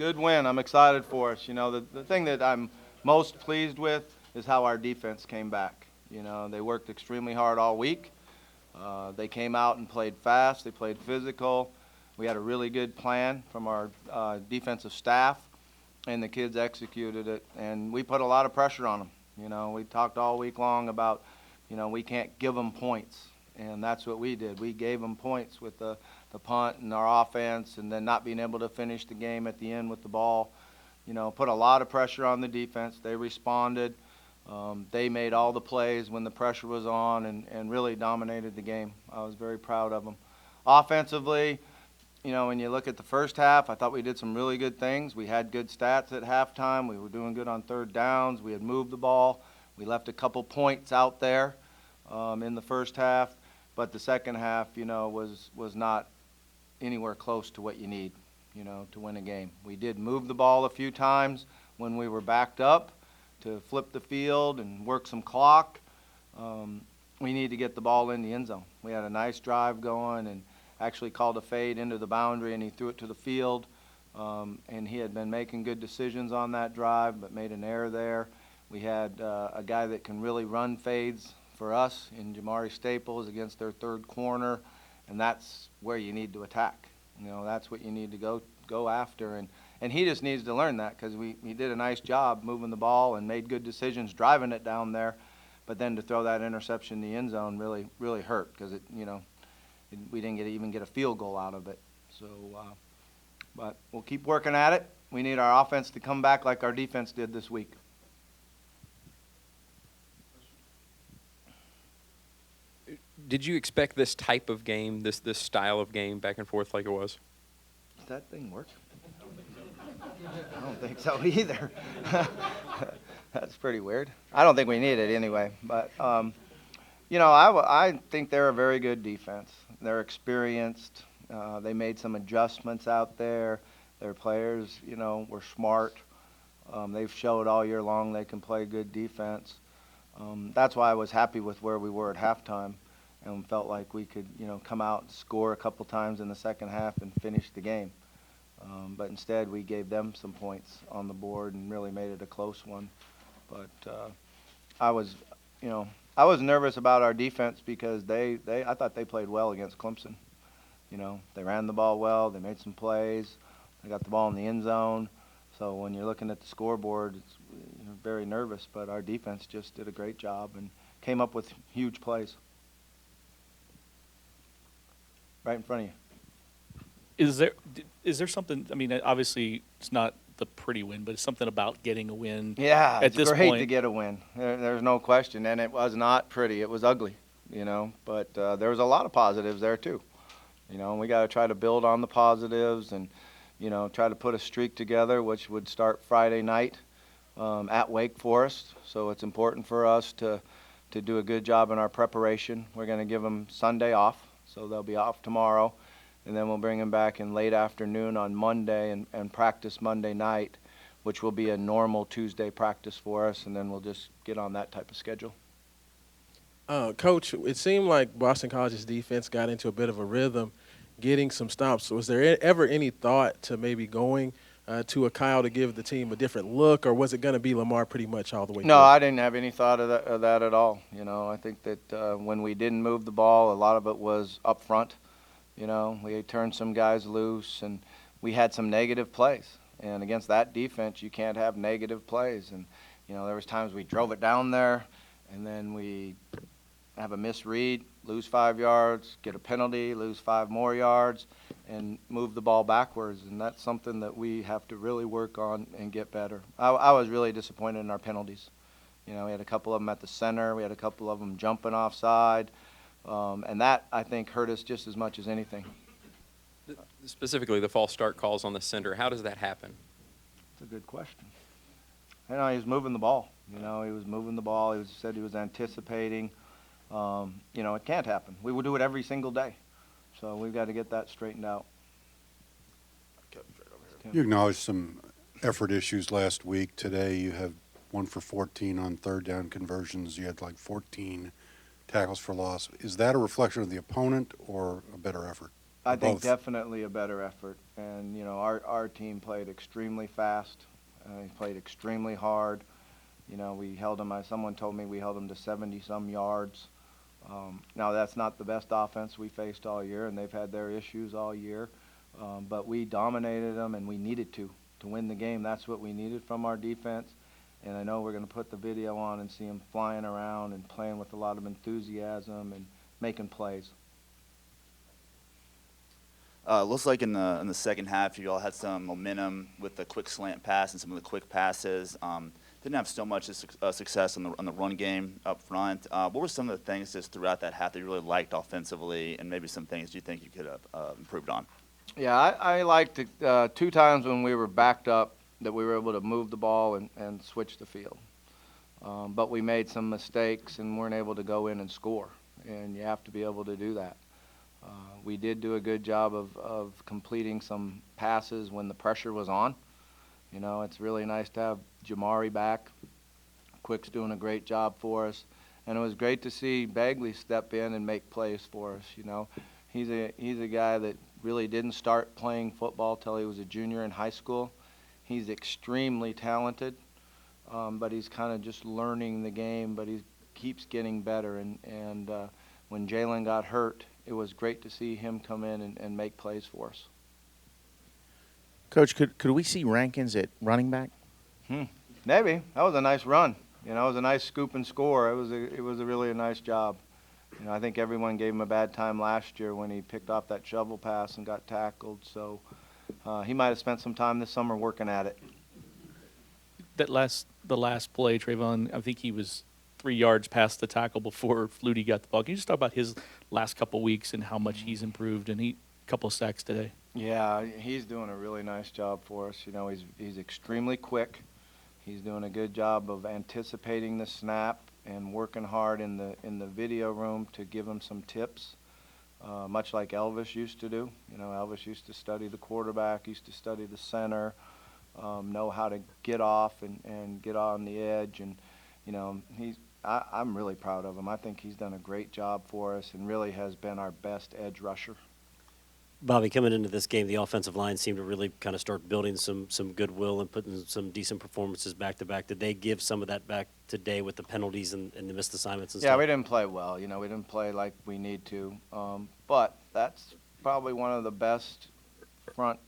Good win. I'm excited for us. You know, the thing that I'm most pleased with is how our defense came back. You know, they worked extremely hard all week. They came out and played fast. They played physical. We had a really good plan from our defensive staff, and the kids executed it. And we put a lot of pressure on them. You know, we talked all week long about, you know, we can't give them points. And that's what we did. We gave them points with the punt and our offense, and then not being able to finish the game at the end with the ball. You know, put a lot of pressure on the defense. They responded. They made all the plays when the pressure was on and really dominated the game. I was very proud of them. Offensively, you know, when you look at the first half, I thought we did some really good things. We had good stats at halftime. We were doing good on third downs. We had moved the ball. We left a couple points out there in the first half. But the second half, you know, was not anywhere close to what you need, you know, to win a game. We did move the ball a few times when we were backed up to flip the field and work some clock. We need to get the ball in the end zone. We had a nice drive going and actually called a fade into the boundary, and he threw it to the field. And he had been making good decisions on that drive, but made an error there. We had a guy that can really run fades for us in Jamari Staples against their third corner, and that's where you need to attack. You know, that's what you need to go after, and he just needs to learn that, because he did a nice job moving the ball and made good decisions driving it down there, but then to throw that interception in the end zone really hurt, because we didn't even get a field goal out of it. So, but we'll keep working at it. We need our offense to come back like our defense did this week. Did you expect this type of game, this style of game, back and forth like it was? Does that thing work? I don't think so either. That's pretty weird. I don't think we need it anyway. But, you know, I think they're a very good defense. They're experienced. They made some adjustments out there. Their players, you know, were smart. They've showed all year long they can play good defense. That's why I was happy with where we were at halftime, and felt like we could, you know, come out and score a couple times in the second half and finish the game. But instead, we gave them some points on the board and really made it a close one. But I was nervous about our defense, because I thought they played well against Clemson. You know, they ran the ball well. They made some plays. They got the ball in the end zone. So when you're looking at the scoreboard, you're very nervous. But our defense just did a great job and came up with huge plays. Right in front of you. Is there something? I mean, obviously it's not the pretty win, but it's something about getting a win. Yeah, at this great point to get a win. There's no question, and it was not pretty. It was ugly, you know. But there was a lot of positives there too. You know, and we got to try to build on the positives, and you know, try to put a streak together, which would start Friday night at Wake Forest. So it's important for us to do a good job in our preparation. We're going to give them Sunday off. So they'll be off tomorrow, and then we'll bring them back in late afternoon on Monday and practice Monday night, which will be a normal Tuesday practice for us, and then we'll just get on that type of schedule. Coach, it seemed like Boston College's defense got into a bit of a rhythm, getting some stops. Was there ever any thought to maybe going to a Kyle to give the team a different look, or was it going to be Lamar pretty much all the way No, through? I didn't have any thought of that at all. You know, I think that when we didn't move the ball, a lot of it was up front. You know, we turned some guys loose, and we had some negative plays. And against that defense, you can't have negative plays. And, you know, there was times we drove it down there, and then we have a misread, lose 5 yards, get a penalty, lose 5 more yards, and move the ball backwards. And that's something that we have to really work on and get better. I was really disappointed in our penalties. You know, we had a couple of them at the center. We had a couple of them jumping offside. And that, I think, hurt us just as much as anything. Specifically, the false start calls on the center. How does that happen? That's a good question. You know, he was moving the ball. You know, he was moving the ball. He said he was anticipating. You know, it can't happen. We would do it every single day. So we've got to get that straightened out. You acknowledged some effort issues last week. Today you have 1 for 14 on third down conversions. You had like 14 tackles for loss. Is that a reflection of the opponent or a better effort? I think Both? definitely a better effort. And, you know, our team played extremely fast. He played extremely hard. You know, we held them, someone told me we held them to 70-some yards. Now, that's not the best offense we faced all year, and they've had their issues all year. But we dominated them, and we needed to win the game. That's what we needed from our defense. And I know we're going to put the video on and see them flying around and playing with a lot of enthusiasm and making plays. Looks like in the second half, you all had some momentum with the quick slant pass and some of the quick passes. Didn't have so much success on the run game up front. What were some of the things just throughout that half that you really liked offensively, and maybe some things you think you could have improved on? Yeah, I liked it, 2 times when we were backed up that we were able to move the ball and switch the field. But we made some mistakes and weren't able to go in and score, and you have to be able to do that. We did do a good job of completing some passes when the pressure was on. You know, it's really nice to have Jamari back. Quick's doing a great job for us. And it was great to see Bagley step in and make plays for us, you know. He's a guy that really didn't start playing football till he was a junior in high school. He's extremely talented, but he's kind of just learning the game, but he keeps getting better. And when Jalen got hurt, it was great to see him come in and make plays for us. Coach, could we see Rankins at running back? Maybe. That was a nice run. You know, it was a nice scoop and score. It was a really nice job. You know, I think everyone gave him a bad time last year when he picked off that shovel pass and got tackled. So he might have spent some time this summer working at it. The last play, Trayvon, I think he was 3 yards past the tackle before Flutie got the ball. Can you just talk about his last couple weeks and how much he's improved? And a couple of sacks today. Yeah, he's doing a really nice job for us. You know, he's extremely quick. He's doing a good job of anticipating the snap and working hard in the video room to give him some tips, much like Elvis used to do. You know, Elvis used to study the quarterback, used to study the center, know how to get off and get on the edge. And, you know, I'm really proud of him. I think he's done a great job for us and really has been our best edge rusher. Bobby, coming into this game, the offensive line seemed to really kind of start building some goodwill and putting some decent performances back to back. Did they give some of that back today with the penalties and the missed assignments and stuff? Yeah, we didn't play well. You know, we didn't play like we need to. But that's probably one of the best front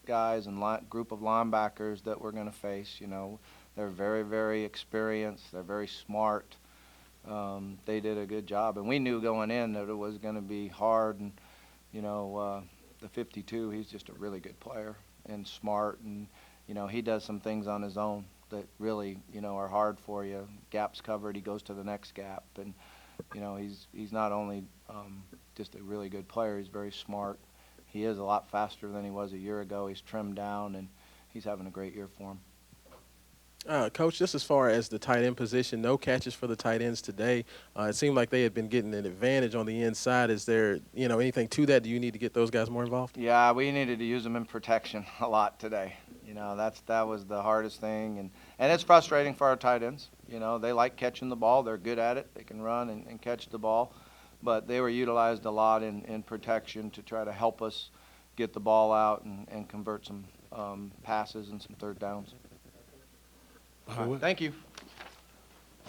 guys and group of linebackers that we're going to face. You know, they're very, very experienced. They're very smart. They did a good job. And we knew going in that it was going to be hard. And, you know, the 52, he's just a really good player and smart. And, you know, he does some things on his own that really, you know, are hard for you. Gaps covered, he goes to the next gap. And, you know, he's not only just a really good player, he's very smart. He is a lot faster than he was a year ago. He's trimmed down, and he's having a great year for him. Coach, just as far as the tight end position, no catches for the tight ends today. It seemed like they had been getting an advantage on the inside. Is there, you know, anything to that? Do you need to get those guys more involved? Yeah, we needed to use them in protection a lot today. You know, that was the hardest thing, and it's frustrating for our tight ends. You know, they like catching the ball. They're good at it. They can run and catch the ball. But they were utilized a lot in protection to try to help us get the ball out and convert some passes and some third downs. All right, thank you.